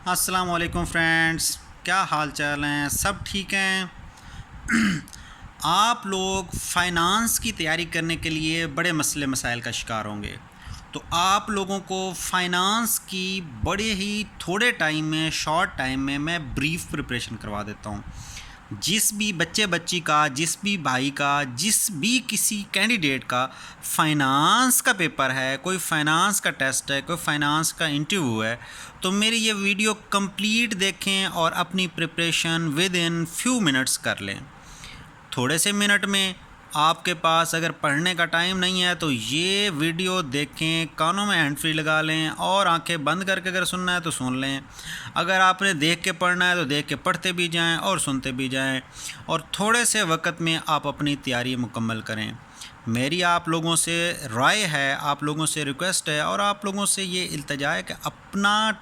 अस्सलाम वालेकुम फ्रेंड्स, क्या हाल चाल हैं? सब ठीक हैं? आप लोग फाइनेंस की तैयारी करने के लिए बड़े मसले मसाइल का शिकार होंगे। तो आप लोगों को फाइनेंस की बड़े ही थोड़े टाइम में, शॉर्ट टाइम में मैं ब्रीफ प्रिपरेशन करवा देता हूँ। जिस भी बच्चे बच्ची का, जिस भी भाई का, जिस भी किसी कैंडिडेट का फाइनेंस का पेपर है, कोई फाइनेंस का टेस्ट है, कोई फाइनेंस का इंटरव्यू है, तो मेरी ये वीडियो कंप्लीट देखें और अपनी preparation with in few minutes कर लें। थोड़े से मिनट में आपके पास अगर पढ़ने का टाइम नहीं है तो ये वीडियो देखें, कानों में हैंड फ्री लगा लें और आंखें बंद करके अगर सुनना है तो सुन लें। अगर आपने देख के पढ़ना है तो देख के पढ़ते भी जाएं और सुनते भी जाएं, और थोड़े से वक्त में आप अपनी तैयारी मुकम्मल करें। मेरी आप लोगों से राय है, आप लोगों से रिक्वेस्ट है और आप लोगों से ये इल्तिजा है कि अपना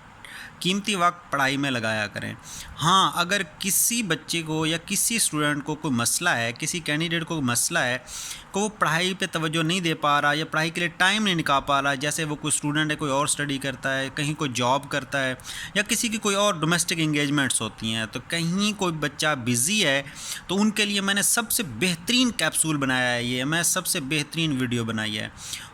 कीमती वक्त पढ़ाई में लगाया करें। हाँ, अगर किसी बच्चे को या किसी स्टूडेंट को कोई मसला है, किसी कैंडिडेट को कोई मसला है कि वो पढ़ाई पे तवज्जो नहीं दे पा रहा या पढ़ाई के लिए टाइम नहीं निकाल पा रहा, जैसे वो कोई स्टूडेंट है, कोई और स्टडी करता है, कहीं कोई जॉब करता है या किसी की कोई और डोमेस्टिक इंगेजमेंट्स होती हैं, तो कहीं कोई बच्चा बिज़ी है, तो उनके लिए मैंने सबसे बेहतरीन कैप्सूल बनाया है, ये मैं सबसे बेहतरीन वीडियो बनाई है।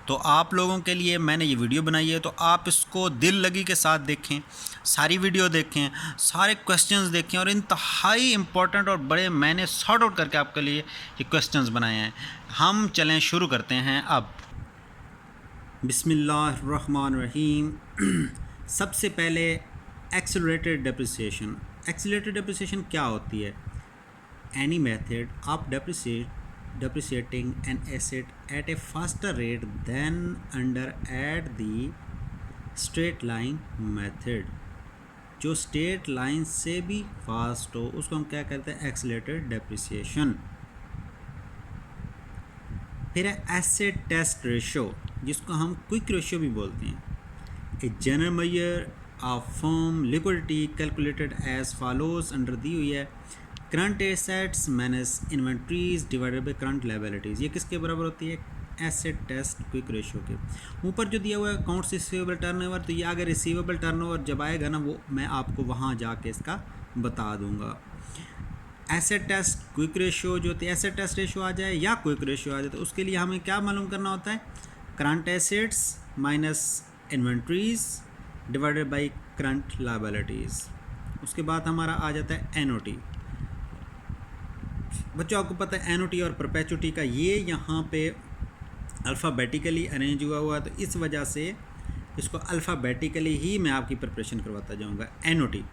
तो आप लोगों के लिए मैंने ये वीडियो बनाई है, तो आप इसको दिल लगी के साथ देखें, सारी वीडियो देखें, सारे क्वेश्चंस देखें, और इंतहाई इम्पोर्टेंट और बड़े मैंने सॉर्ट आउट करके आपके लिए ये क्वेश्चंस बनाए हैं। हम चलें, शुरू करते हैं अब। बिस्मिल्लाहिर्रहमानिर्रहीम। सबसे पहले एक्सेलरेटेड डेप्रिसिएशन। एक्सेलरेटेड डेप्रिसिएशन क्या होती है? Any method of depreciating an asset at a faster rate than under at the straight line method। जो स्ट्रेट लाइन से भी फास्ट हो उसको हम क्या कहते हैं? Accelerated depreciation. फिर है एसेट टेस्ट रेशो, जिसको हम क्विक रेशो भी बोलते हैं। A general measure of firm liquidity calculated as follows अंडर दी हुई है current assets minus inventories divided by current liabilities. ये किसके बराबर होती है? एसेट टेस्ट क्विक रेशो के। ऊपर जो दिया हुआ है अकाउंट्स रिसीवेबल टर्नओवर, तो ये अगर रिसीवेबल टर्नओवर जब आएगा ना, वो मैं आपको वहाँ जाके इसका बता दूंगा। एसेट टेस्ट क्विक रेशो जो होती है, एसेट टेस्ट रेशो आ जाए या क्विक रेशो आ जाए, तो उसके लिए हमें क्या मालूम करना होता है? Current assets minus inventories divided by current liabilities. उसके बाद हमारा आ जाता है एनओटी। बच्चों, आपको पता है एनओटी और परपेचुटी का ये यहाँ पे अल्फ़ाबेटिकली अरेंज हुआ है, तो इस वजह से इसको अल्फ़ाबेटिकली ही मैं आपकी प्रिपरेशन करवाता जाऊँगा। NOT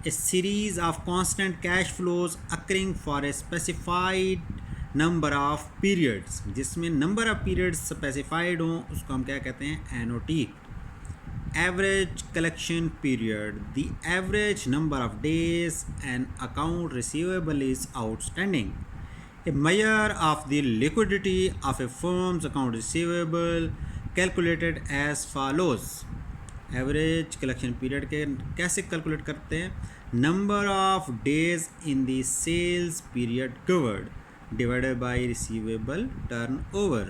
A series of constant cash flows occurring for a specified number of periods. जिसमें नंबर ऑफ पीरियड्स स्पेसिफाइड हों उसको हम क्या कहते हैं? NOT. Average collection period, the average number of days an account receivable is outstanding. A measure of the liquidity of a firm's account receivable calculated as follows। Average collection period के कैसे calculate करते हैं? Number of days in the sales period covered divided by receivable turnover।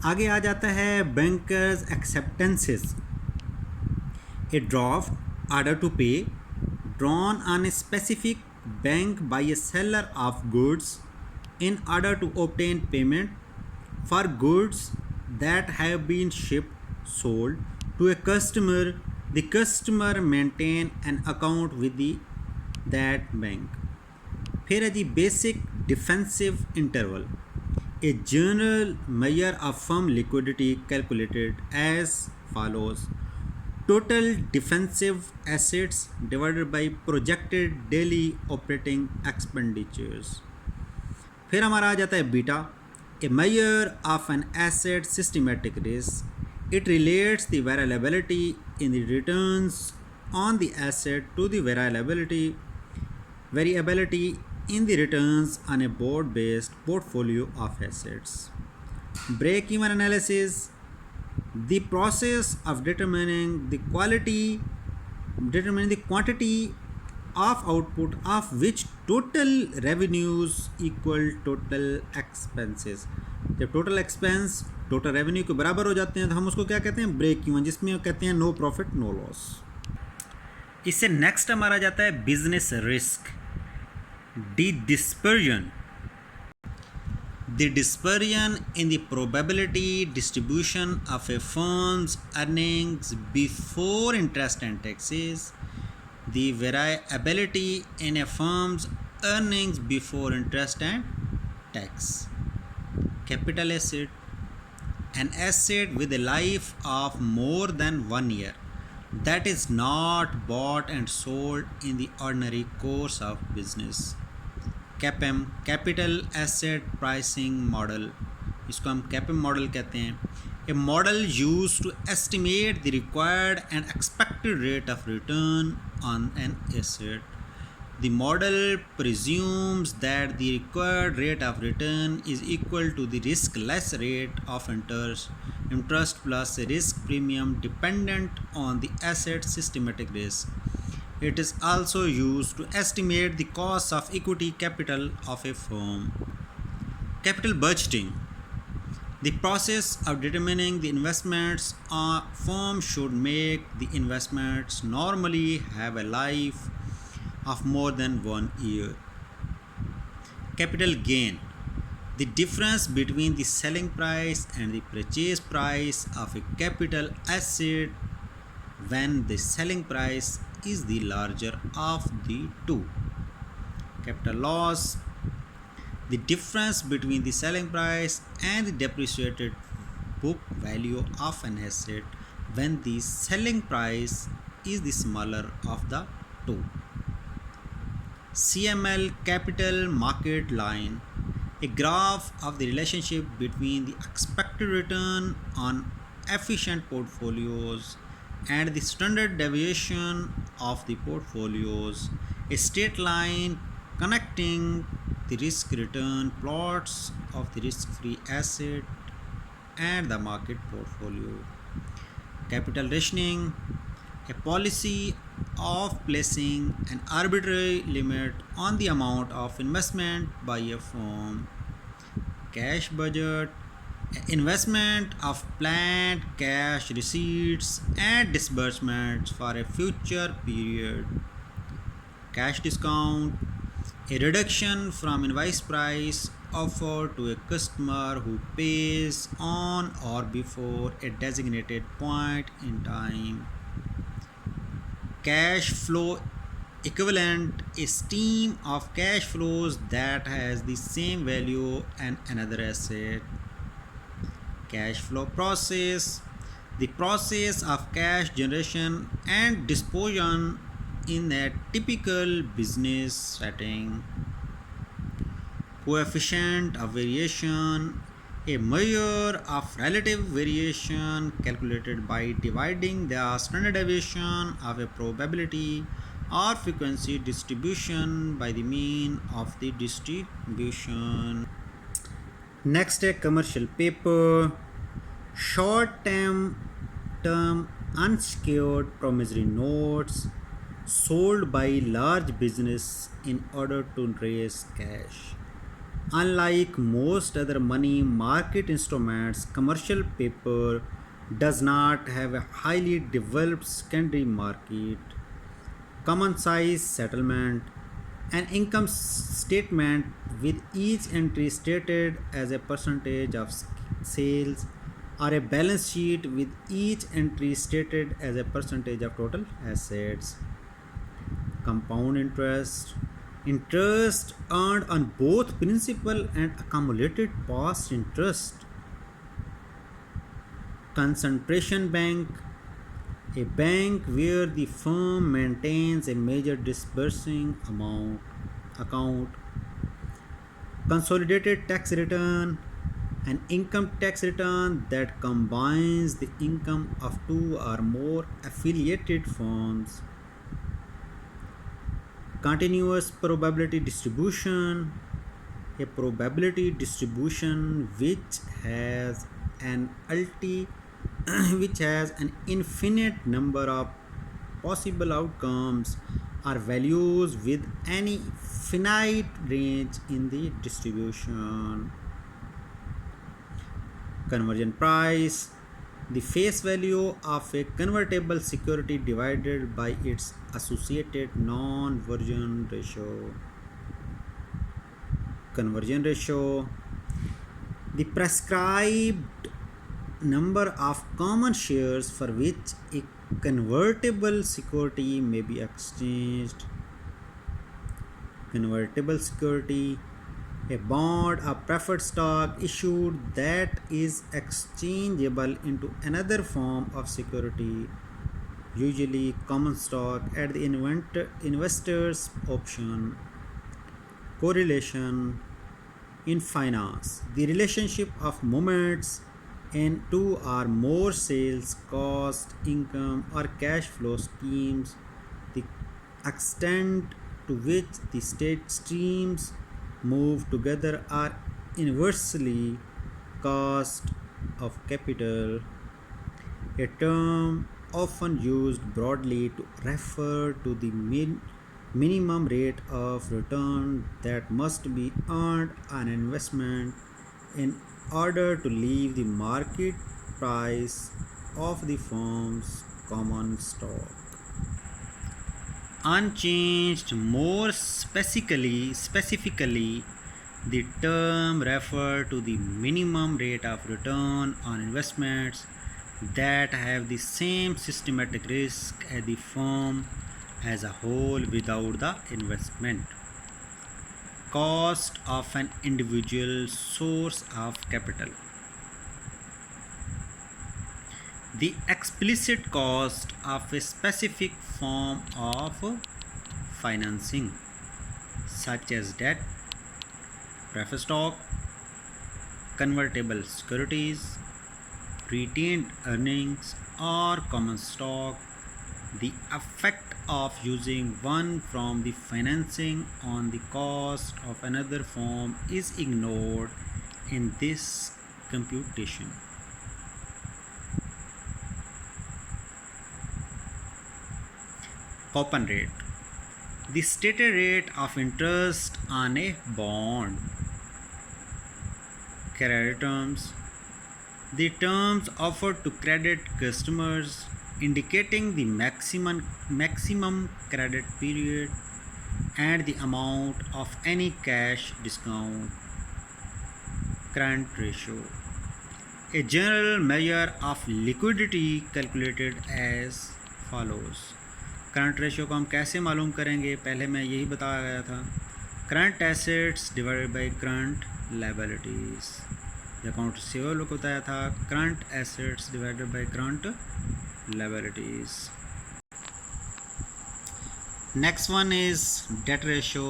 आगे आ जाता है bankers acceptances. A draft order to pay drawn on a specific bank by a seller of goods in order to obtain payment for goods that have been shipped sold to a customer. The customer maintain an account with that bank. फिर है जी basic defensive interval. A general measure of firm liquidity calculated as follows: total defensive assets divided by projected daily operating expenditures। फिर हमारा आ जाता है beta. A measure of an asset systematic risk, it relates the variability in the returns on the asset to the variability in the returns on a board-based portfolio of assets। Break-even analysis, the process of determining the quantity of output of which total revenues equal total expenses। जब total expense total revenue के बराबर हो जाते हैं तो हम उसको क्या कहते हैं? ब्रेक इवन, जिसमें कहते हैं नो प्रॉफिट नो लॉस। इससे नेक्स्ट हमारा जाता है business risk, the dispersion. The dispersion in the probability distribution of a firm's earnings before interest and taxes. The variability in a firm's earnings before interest and tax. Capital asset, an asset with a life of more than 1 year that is not bought and sold in the ordinary course of business. CAPM, capital asset pricing model, इसको हम CAPM model कहते हैं। A model use to estimate the required and expected rate of return on an asset. The model presumes that the required rate of return is equal to the risk less rate of interest plus a risk premium dependent on the asset's systematic risk. It is also used to estimate the cost of equity capital of a firm. Capital budgeting, the process of determining the investments a firm should make. The investments normally have a life of more than 1 year. Capital gain, the difference between the selling price and the purchase price of a capital asset when the selling price is the larger of the two. Capital loss, the difference between the selling price and the depreciated book value of an asset when the selling price is the smaller of the two. CML, capital market line, a graph of the relationship between the expected return on efficient portfolios and the standard deviation of the portfolios, a straight line connecting the risk return plots of the risk free asset and the market portfolio. Capital rationing, a policy of placing an arbitrary limit on the amount of investment by a firm. Cash budget, investment of planned cash receipts and disbursements for a future period. Cash discount, a reduction from invoice price offered to a customer who pays on or before a designated point in time. Cash flow equivalent, a stream of cash flows that has the same value as another asset. Cash flow process, the process of cash generation and disposition in a typical business setting. Coefficient of variation, a measure of relative variation calculated by dividing the standard deviation of a probability or frequency distribution by the mean of the distribution. Next, a commercial paper, short-term unsecured promissory notes sold by large business in order to raise cash. Unlike most other money market instruments, commercial paper does not have a highly developed secondary market, common size settlement, an income statement with each entry stated as a percentage of sales, or a balance sheet with each entry stated as a percentage of total assets. Compound interest, interest earned on both principal and accumulated past interest. Concentration bank, a bank where the firm maintains a major disbursing account. Consolidated tax return, an income tax return that combines the income of two or more affiliated firms. Continuous probability distribution, a probability distribution which has an infinite number of possible outcomes or values with any finite range in the distribution. Conversion price, The face value of a convertible security divided by its associated non-conversion ratio. Conversion ratio. The prescribed number of common shares for which a convertible security may be exchanged. Convertible security, a bond or preferred stock issued that is exchangeable into another form of security, usually common stock, at the investor's option. Correlation in finance, the relationship of moments in two or more sales, cost, income, or cash flow schemes, the extent to which the state streams move together are inversely cost of capital, a term often used broadly to refer to the minimum rate of return that must be earned on investment in order to leave the market price of the firm's common stock unchanged. More specifically, the term refer to the minimum rate of return on investments that have the same systematic risk as the firm as a whole without the investment. Cost of an individual source of capital. The explicit cost of a specific form of financing, such as debt, preferred stock, convertible securities, retained earnings, or common stock. The effect of using one from the financing on the cost of another form is ignored in this computation. Coupon rate, the stated rate of interest on a bond. Credit terms, the terms offered to credit customers, indicating the maximum credit period and the amount of any cash discount. Current ratio, a general measure of liquidity calculated as follows. Current ratio को हम कैसे मालूम करेंगे, पहले मैं यही बताया गया था, current assets divided by current liabilities. Account receivable को बताया था current assets divided by current liabilities. Next one is debt ratio,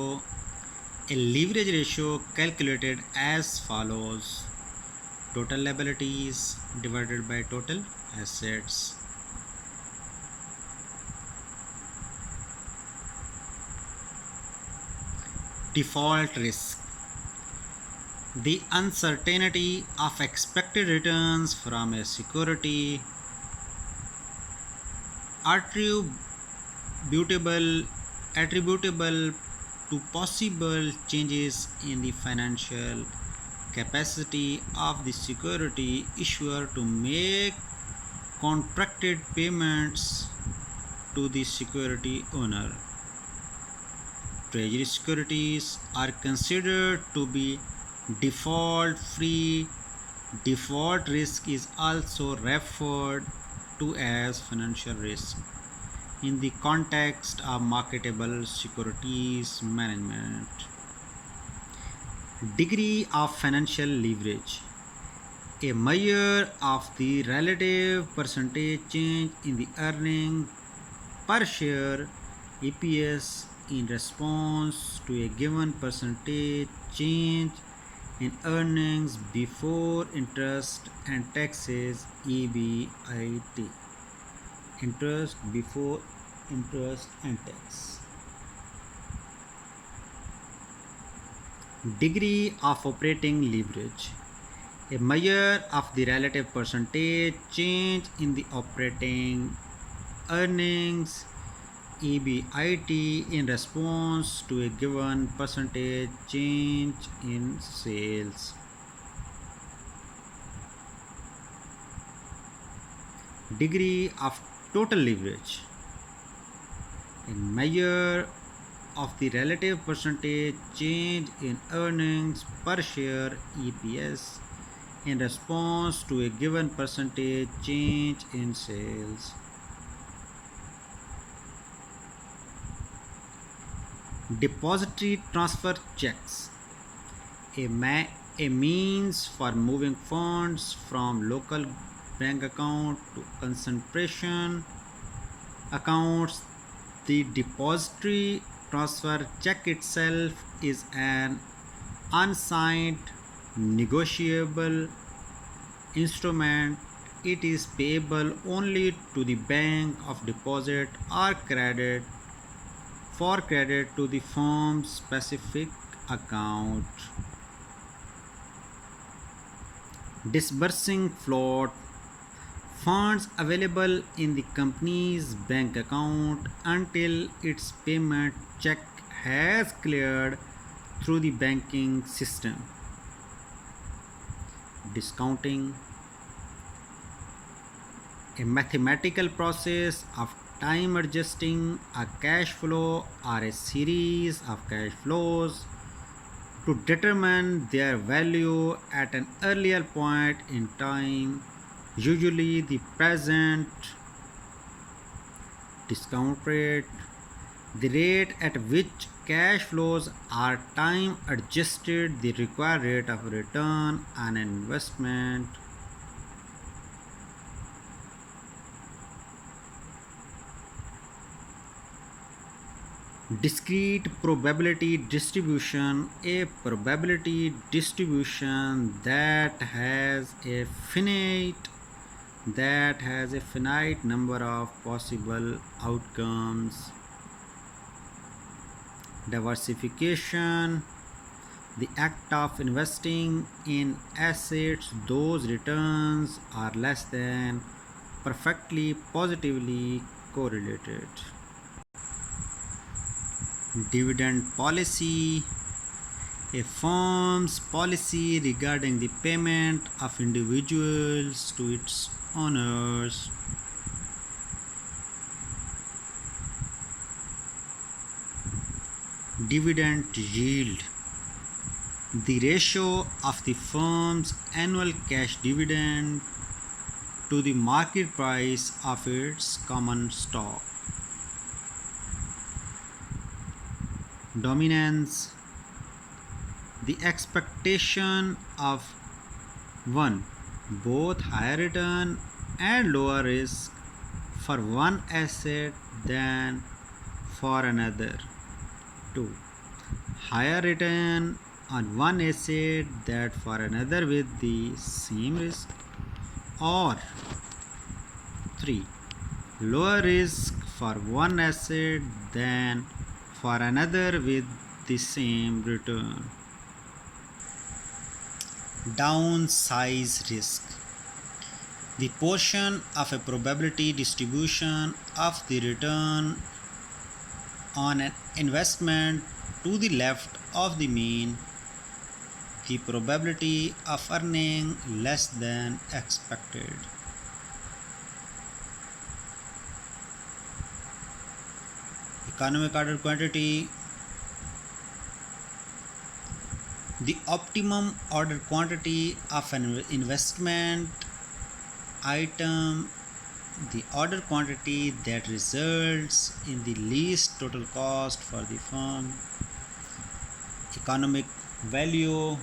a leverage ratio calculated as follows: total liabilities divided by total assets. Default risk, the uncertainty of expected returns from a security attributable to possible changes in the financial capacity of the security issuer to make contracted payments to the security owner. Treasury securities are considered to be default free. Default risk is also referred to as financial risk in the context of marketable securities management. Degree of financial leverage, a measure of the relative percentage change in the earning per share EPS in response to a given percentage change in earnings before interest and taxes, EBIT. Interest before interest and tax. Degree of operating leverage, a measure of the relative percentage change in the operating earnings EBIT in response to a given percentage change in sales. degree of total leverage, a measure of the relative percentage change in earnings per share EPS in response to a given percentage change in sales. Depository transfer checks, a means for moving funds from local bank account to concentration accounts. The depository transfer check itself is an unsigned negotiable instrument. It is payable only to the bank of deposit or credit for credit to the firm's specific account. Disbursing float, funds available in the company's bank account until its payment check has cleared through the banking system. Discounting, a mathematical process of time adjusting a cash flow or a series of cash flows to determine their value at an earlier point in time, usually the present discount rate, the rate at which cash flows are time adjusted, the required rate of return on investment. Discrete probability distribution, a probability distribution that has a finite number of possible outcomes. Diversification, the act of investing in assets those returns are less than perfectly positively correlated. Dividend policy, a firm's policy regarding the payment of individuals to its owners. Dividend yield, the ratio of the firm's annual cash dividend to the market price of its common stock. Dominance, the expectation of one, both higher return and lower risk for one asset than for another. 2. Higher return on one asset than for another with the same risk. Or 3. Lower risk for one asset than for another with the same return. Downsize risk, the portion of a probability distribution of the return on an investment to the left of the mean, the probability of earning less than expected. Economic order quantity, the optimum order quantity of an investment item, the order quantity that results in the least total cost for the firm. Economic value,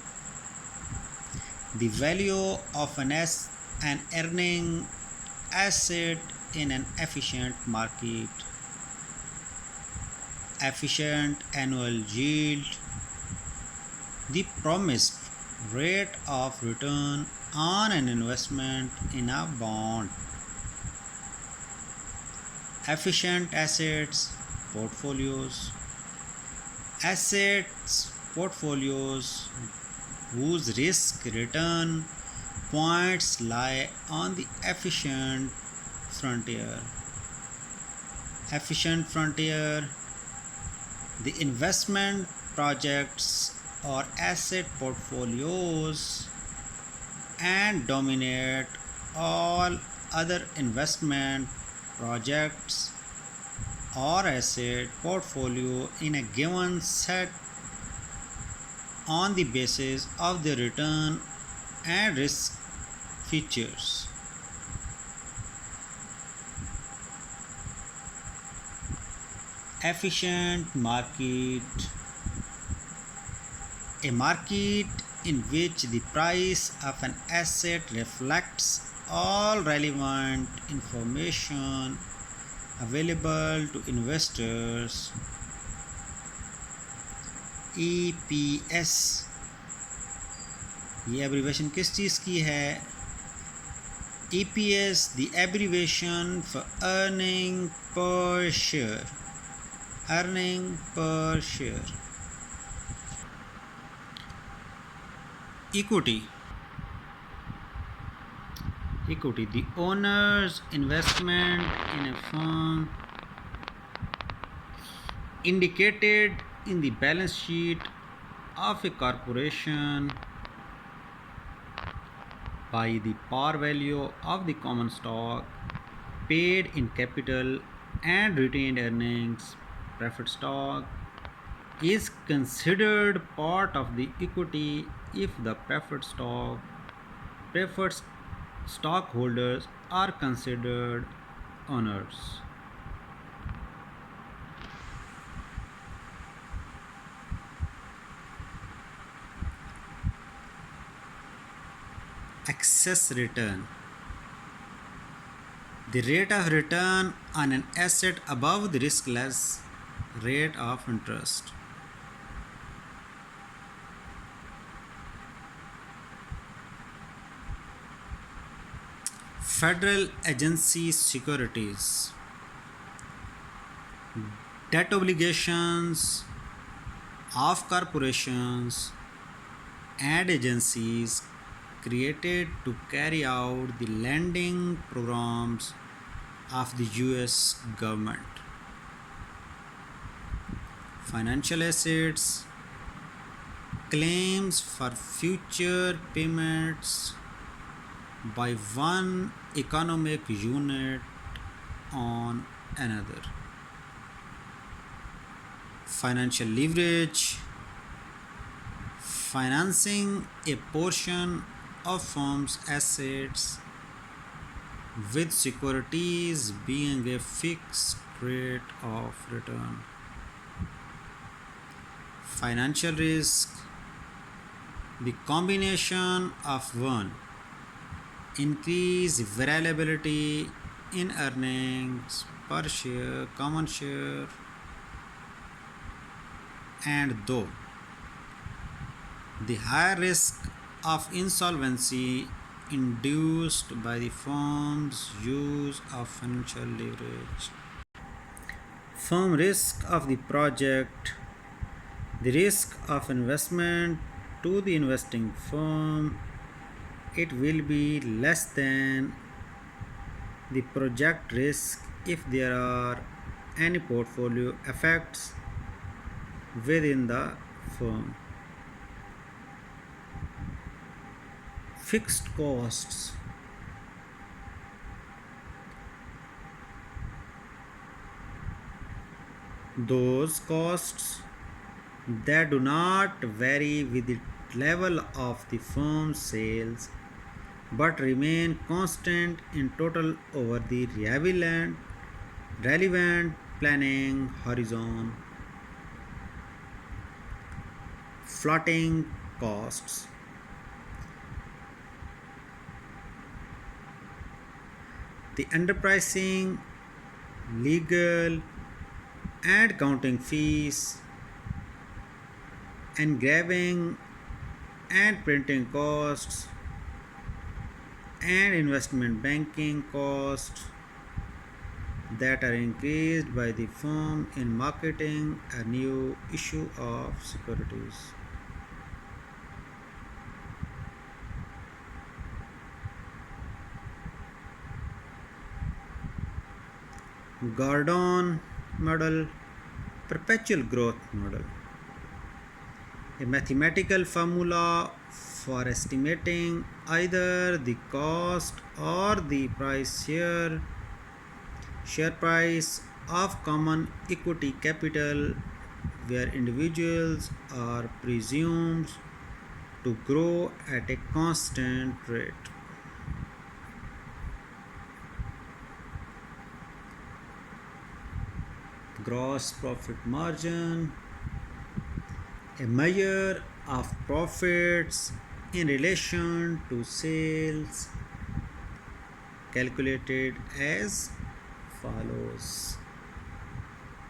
the value of an earning asset in an efficient market. Efficient annual yield, the promised rate of return on an investment in a bond. Efficient assets portfolios, assets portfolios whose risk return points lie on the efficient frontier. Efficient frontier, the investment projects or asset portfolios and dominate all other investment projects or asset portfolio in a given set on the basis of the return and risk features. Efficient market, a market in which the price of an asset reflects all relevant information available to investors. EPS, ये abbreviation किस चीज़ की है? EPS, the abbreviation for earning per share. Earning per share. Equity, the owner's investment in a firm indicated in the balance sheet of a corporation by the par value of the common stock paid in capital and retained earnings. Preferred stock is considered part of the equity if the preferred stockholders are considered owners. Excess return, the rate of return on an asset above the riskless rate of interest. Federal agency securities, debt obligations of corporations and agencies created to carry out the lending programs of the US government. Financial assets, claims for future payments by one economic unit on another. Financial leverage, financing a portion of firm's assets with securities being a fixed rate of return. Financial risk, the combination of one, increased variability in earnings per share, common share, and though the higher risk of insolvency induced by the firm's use of financial leverage. Firm risk of the project, the risk of investment to the investing firm, it will be less than the project risk if there are any portfolio effects within the firm. Fixed costs, those costs that do not vary with the level of the firm's sales but remain constant in total over the relevant planning horizon. Floating costs, the underpricing, legal and accounting fees, engraving and printing costs, and investment banking costs that are increased by the firm in marketing a new issue of securities. Gordon model, perpetual growth model, a mathematical formula for estimating either the cost or the share price of common equity capital where individuals are presumed to grow at a constant rate. Gross profit margin, a measure of profits in relation to sales, calculated as follows.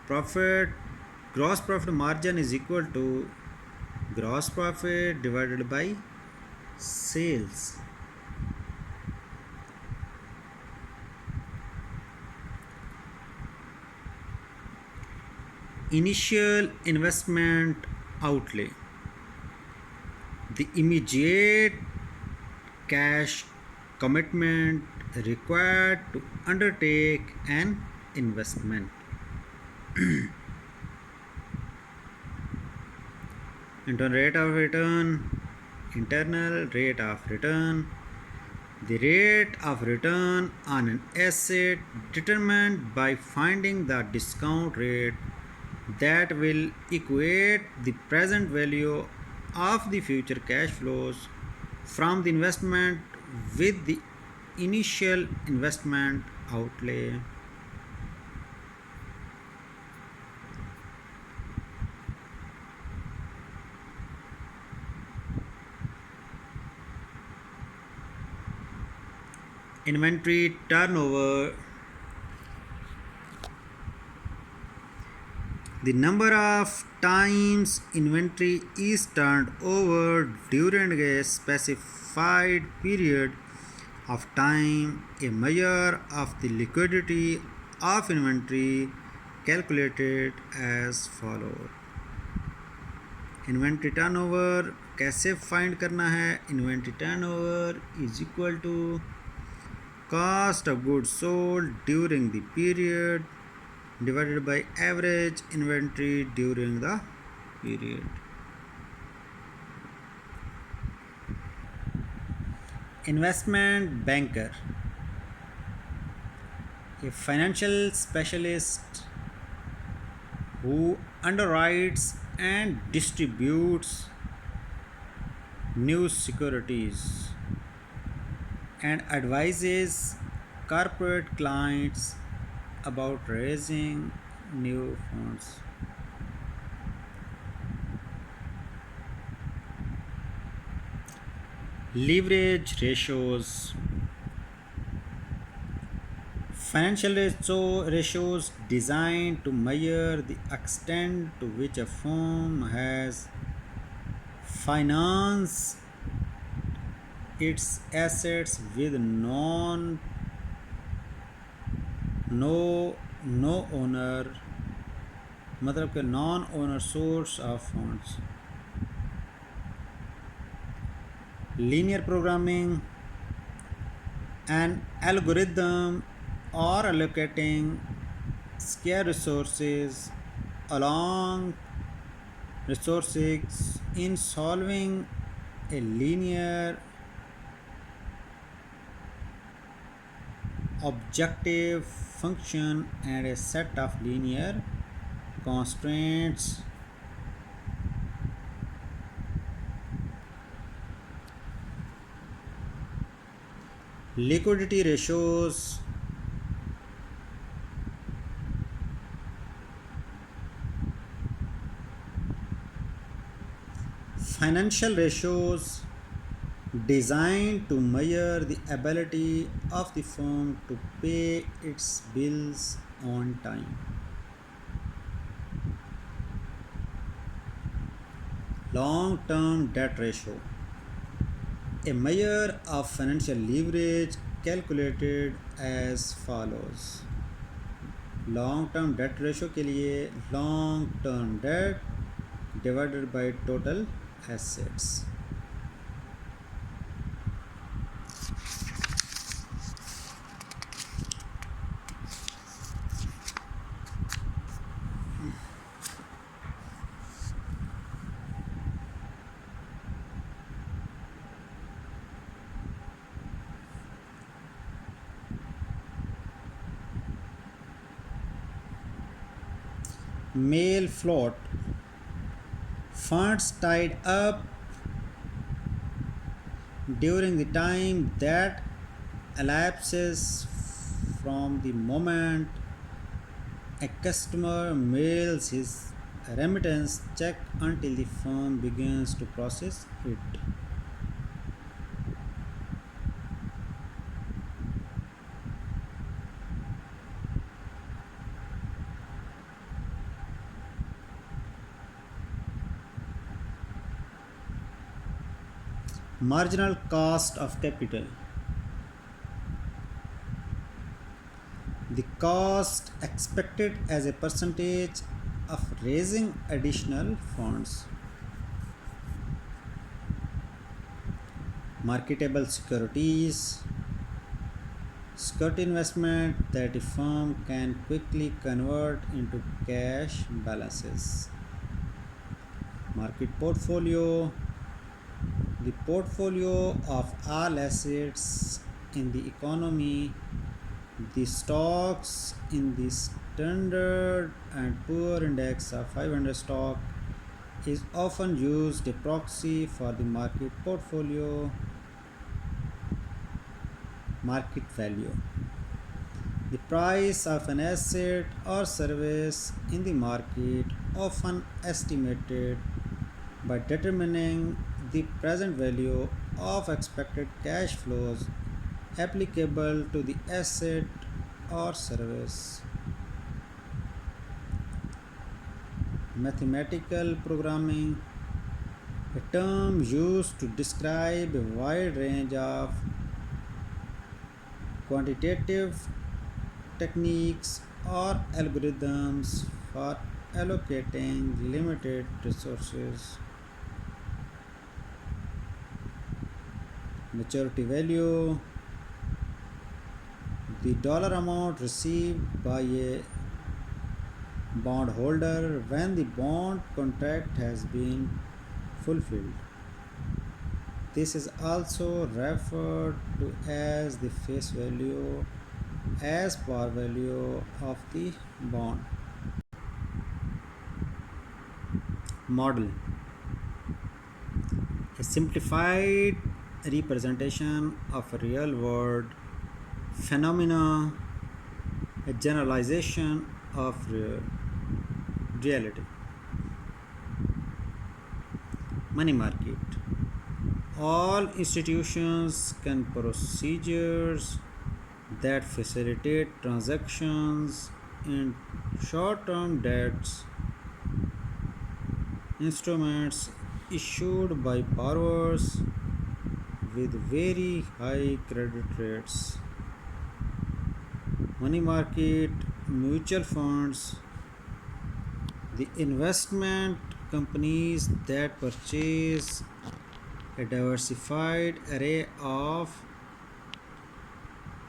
Profit Gross profit margin is equal to gross profit divided by sales. Initial investment outlay, the immediate cash commitment required to undertake an investment. Internal rate of return, the rate of return on an asset determined by finding the discount rate that will equate the present value of the future cash flows from the investment with the initial investment outlay. Inventory turnover, the number of times inventory is turned over during a specified period of time, a measure of the liquidity of inventory calculated as follows. Inventory turnover कैसे find करना है? Inventory turnover is equal to cost of goods sold during the period divided by average inventory during the period. Investment banker, a financial specialist who underwrites and distributes new securities and advises corporate clients about raising new funds. Leverage ratios, financial ratios designed to measure the extent to which a firm has financed its assets with no owner, मतलब कि non owner source of funds. Linear programming, an algorithm or allocating scarce resources along resources in solving a linear objective function and a set of linear constraints. Liquidity ratios, financial ratios designed to measure the ability of the firm to pay its bills on time. Long-term debt ratio, a measure of financial leverage calculated as follows. Long-term debt ratio के लिए long-term debt divided by total assets. Male float funds tied up during the time that elapses from the moment a customer mails his remittance check until the firm begins to process it. Marginal cost of capital. The cost expected as a percentage of raising additional funds. Marketable securities. Security investment that a firm can quickly convert into cash balances. Market portfolio. The portfolio of all assets in the economy, the stocks in the Standard and Poor Index of 500 stock is often used a proxy for the market portfolio. Market value. The price of an asset or service in the market, often estimated by determining the present value of expected cash flows applicable to the asset or service. Mathematical programming, a term used to describe a wide range of quantitative techniques or algorithms for allocating limited resources. Maturity value, the dollar amount received by a bondholder when the bond contract has been fulfilled. This is also referred to as the face value as par value of the bond. Model, a simplified representation of a real world phenomena, a generalization of reality. Money market, all institutions can procedures that facilitate transactions in short-term debts instruments issued by borrowers with very high credit rates. Money market, mutual funds, the investment companies that purchase a diversified array of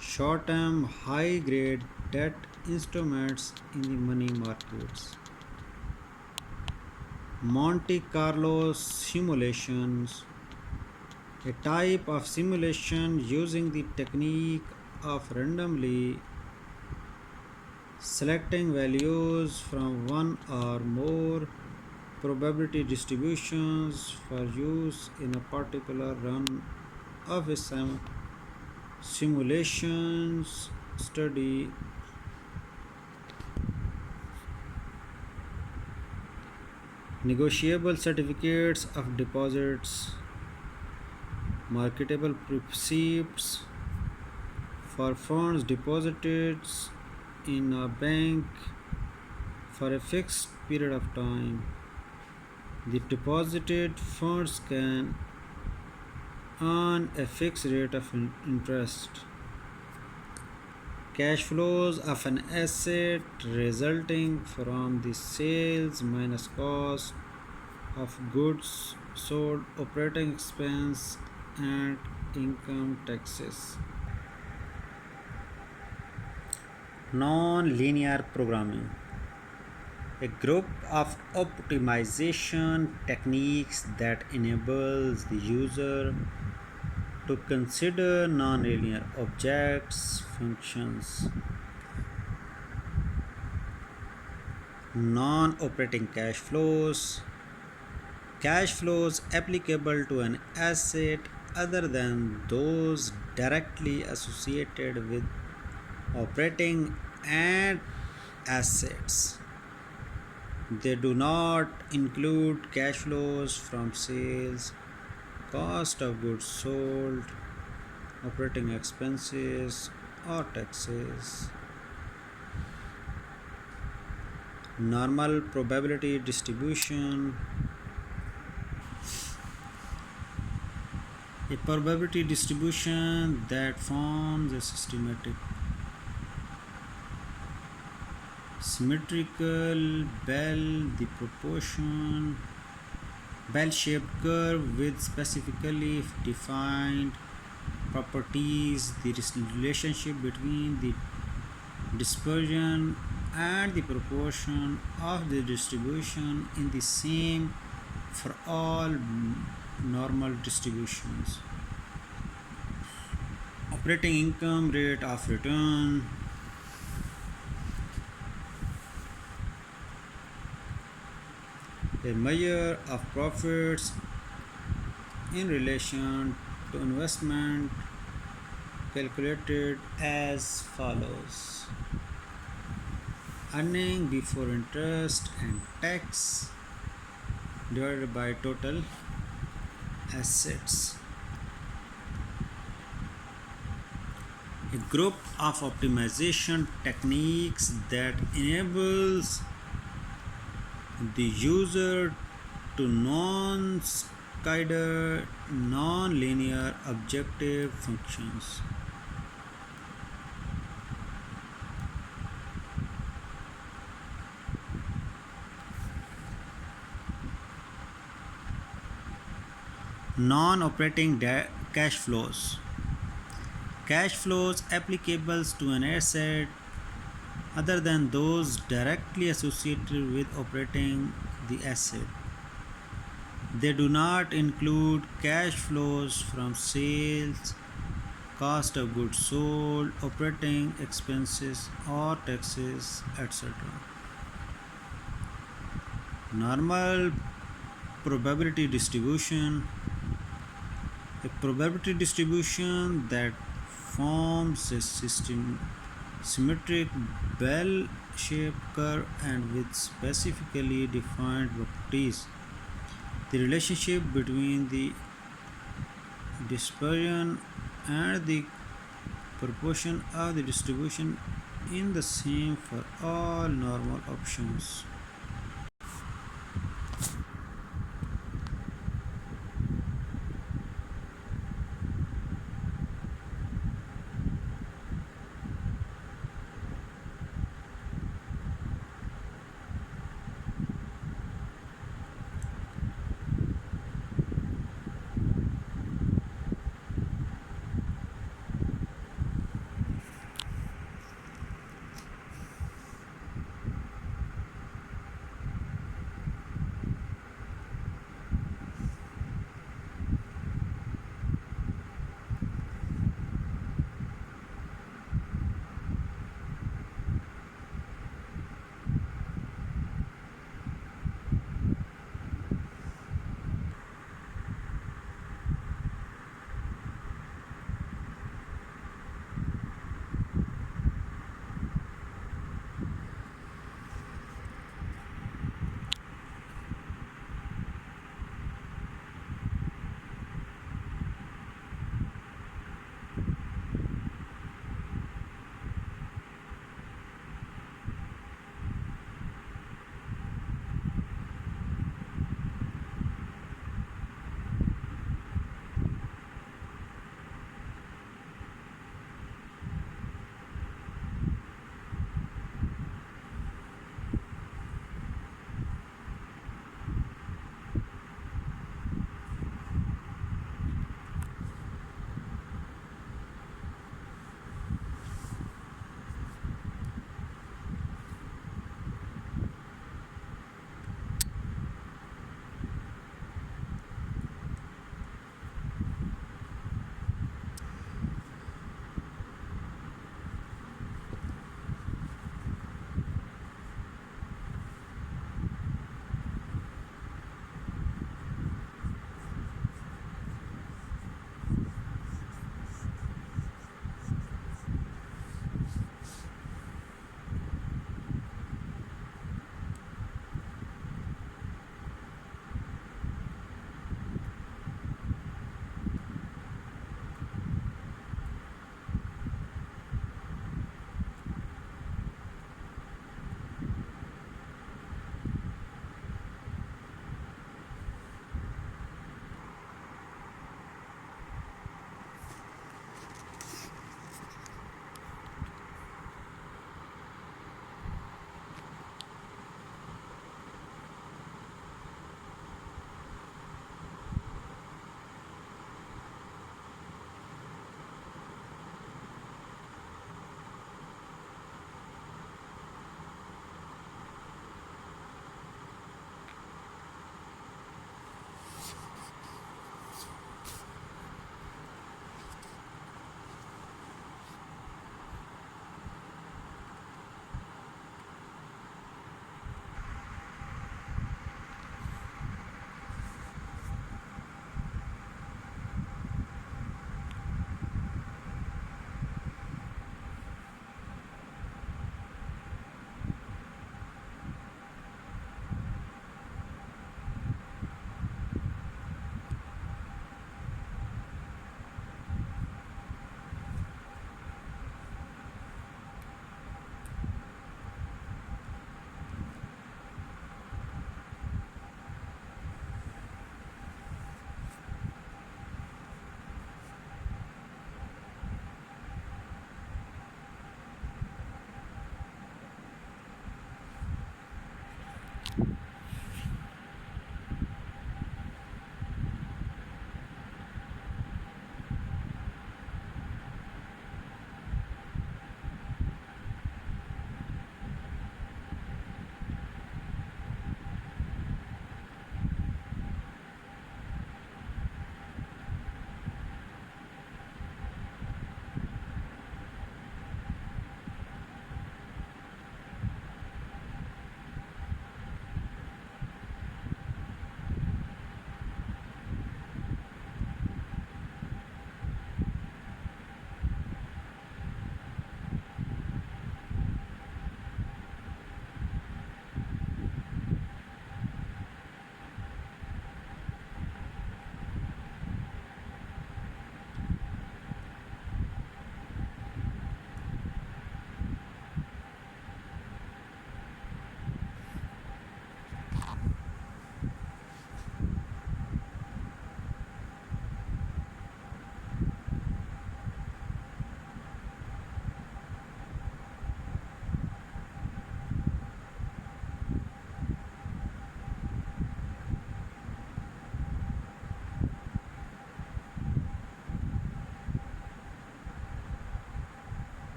short-term high-grade debt instruments in the money markets. Monte Carlo simulations, a type of simulation using the technique of randomly selecting values from one or more probability distributions for use in a particular run of a simulations study. Negotiable certificates of deposits, marketable receipts for funds deposited in a bank for a fixed period of time. The deposited funds can earn a fixed rate of interest. Cash flows of an asset resulting from the sales minus cost of goods sold, operating expense, and income taxes. Non-linear programming, a group of optimization techniques that enables the user to consider nonlinear objects, functions. Non-operating cash flows. Cash flows applicable to an asset other than those directly associated with operating and assets. They do not include cash flows from sales, cost of goods sold, operating expenses, or taxes. Normal probability distribution. A probability distribution that forms a symmetrical bell-shaped curve with specifically defined properties. The relationship between the dispersion and the proportion of the distribution is the same for all normal distributions. Operating income rate of return. A measure of profits in relation to investment calculated as follows: earning before interest and tax divided by total assets. A group of optimization techniques that enables the user to non-consider non-linear objective functions. Non-operating cash flows. Cash flows applicable to an asset other than those directly associated with operating the asset. They do not include cash flows from sales, cost of goods sold, operating expenses, or taxes, etc. Normal probability distribution. A probability distribution that forms a symmetric bell-shaped curve and with specifically defined properties. The relationship between the dispersion and the proportion of the distribution is the same for all normal options.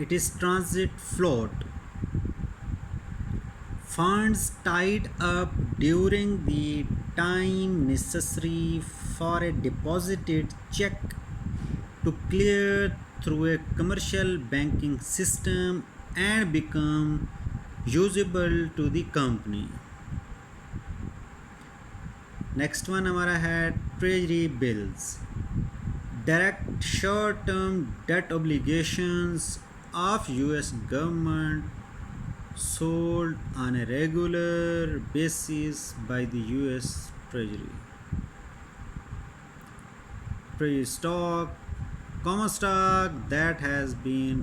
It is transit float. Funds tied up during the time necessary for a deposited check to clear through a commercial banking system and become usable to the company. Next one हमारा है treasury bills, direct short term debt obligations of US government sold on a regular basis by the US Treasury. Treasury stock, common stock that has been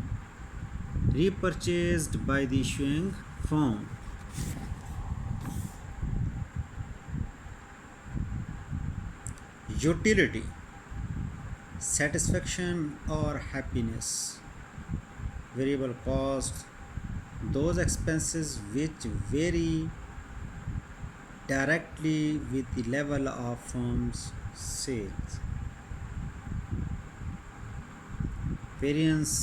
repurchased by the issuing firm. Utility, satisfaction or happiness. Variable cost, those expenses which vary directly with the level of firm's sales. Variance,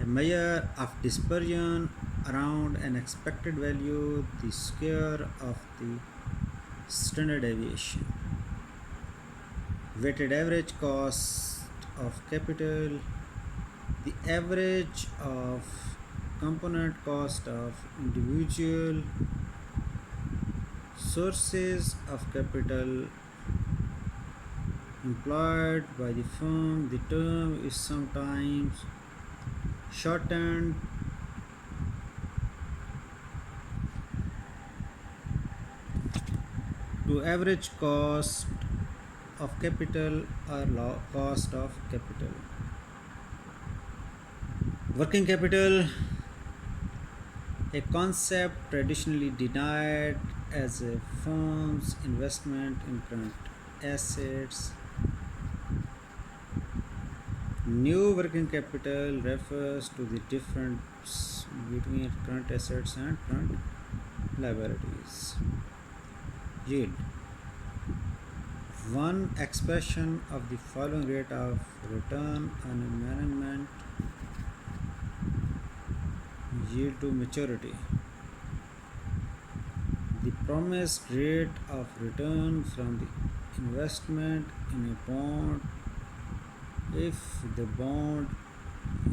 a measure of dispersion around an expected value, the square of the standard deviation. Weighted average cost of capital, the average of component cost of individual sources of capital employed by the firm. The term is sometimes shortened to average cost of capital or cost of capital. Working capital, a concept traditionally denied as a firm's investment in current assets. New working capital refers to the difference between current assets and current liabilities. Yield, one expression of the following rate of return on a management yield to maturity. The promised rate of return from the investment in a bond if the bond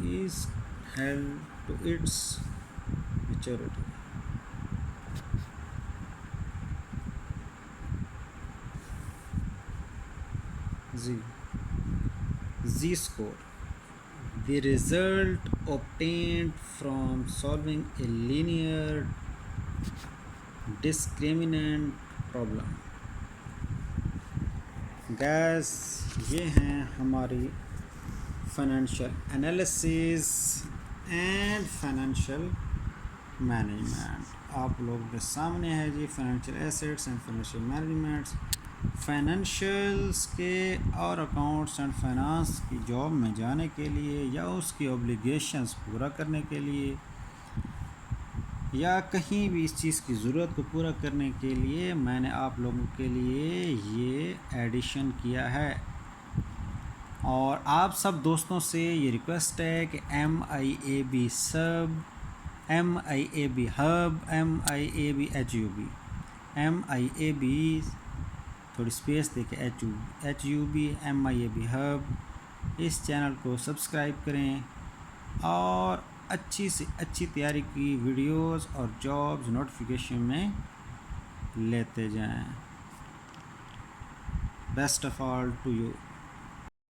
is held to its maturity. Z score, the result obtained from solving a linear discriminant problem. Guys ये हैं हमारी financial analysis and financial management आप लोगों के सामने है जी। Financial assets and financial managements, फाइनेंशियल्स के और अकाउंट्स एंड फाइनेंस की जॉब में जाने के लिए या उसकी ऑब्लिगेशंस पूरा करने के लिए या कहीं भी इस चीज़ की ज़रूरत को पूरा करने के लिए मैंने आप लोगों के लिए ये एडिशन किया है। और आप सब दोस्तों से ये रिक्वेस्ट है कि MIAB सब, MIAB hub, MIAB HUB, MIAB थोड़ी स्पेस देके HUB MIAB हब, इस चैनल को सब्सक्राइब करें और अच्छी से अच्छी तैयारी की वीडियोस और जॉब्स नोटिफिकेशन में लेते जाएं। Best of all to you.